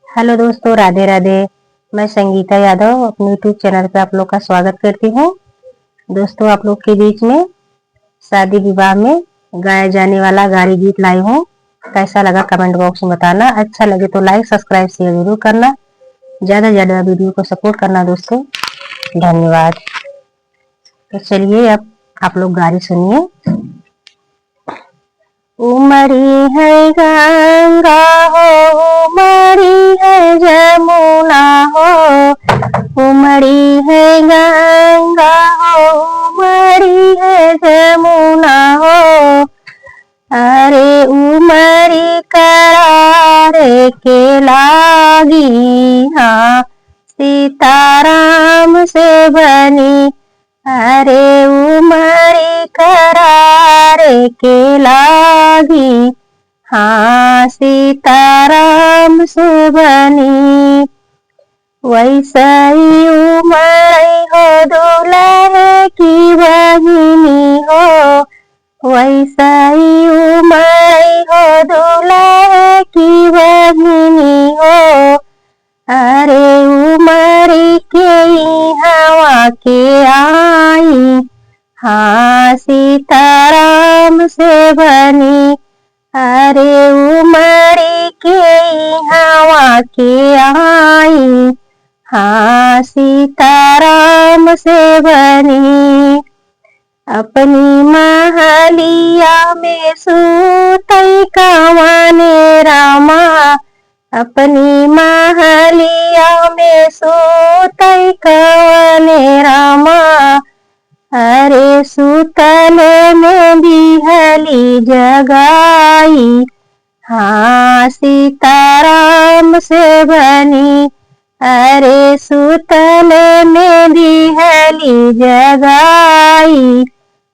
Hello दोस्तों, राधे राधे। मैं संगीता यादव अपने यूट्यूब चैनल पे आप लोग का स्वागत करती हूँ। दोस्तों, आप लोग के बीच में शादी विवाह में गाया जाने वाला गारी गीत लाई हूँ। कैसा लगा कमेंट बॉक्स में बताना। अच्छा लगे तो लाइक सब्सक्राइब शेयर जरूर करना। ज्यादा से ज्यादा वीडियो को सपोर्ट करना दोस्तों। धन्यवाद। तो चलिए अब आप लोग गारी सुनिए। उमड़ी है गंगा हो, उमड़ी है जमुना हो, उमड़ी है गंगा हो, उमड़ी है जमुना हो। अरे उमड़ी करारे के लागी, हाँ सीताराम से बनी। अरे उमड़ी करारे के लागी, हाँ सीताराम से बनी। वैसा ही उमड़ी हो दुल्हे की बहिनी हो, वैसा ही उमड़ी हो दुल्हे की बहिनी हो। अरे उमड़ी के हवा के आई, हाँ सीताराम से बनी। अरे उमड़ी के हवा के आई, हाँ सीताराम से बनी। अपनी महलिया में सूतई कावने रामा, अपनी महलिया में सूतई कावने रामा। अरे सुतले में बिहली जगाई, हाँ सीताराम से बनी। अरे सुतले में बिहली जगाई,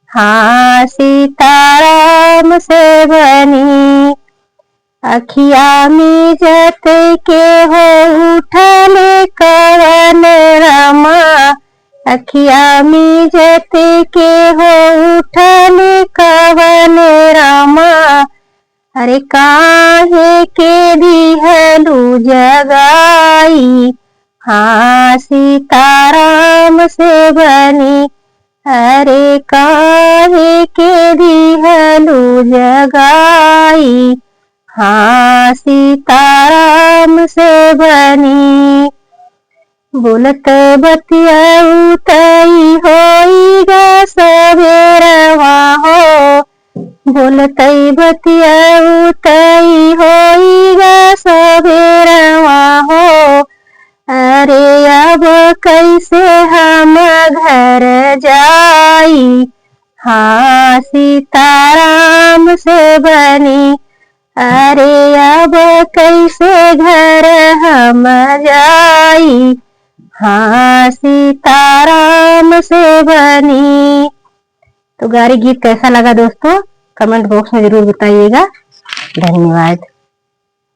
हाँ सीताराम से बनी। अखिया में जत के हो उठले कवन रामा, अखिया में जत के हो उठले कवन रामा। अरे काहे के दिहलू जगाई, हाँ सीताराम से बनी। अरे काहे के दिहलू जगाई, हाँ सीताराम से बनी। बोलत बतियाऊ तई होईगा सबेरवा हो, बोलतई बतियाऊ तई होईगा सबेरवा हो। अरे अब कैसे हम घर जाई, हाँ सीताराम से बनी। अरे अब कैसे घर हम जाई, हाँ सीताराम से बनी। तो गारी गीत कैसा लगा दोस्तों, कमेंट बॉक्स में जरूर बताइएगा। धन्यवाद।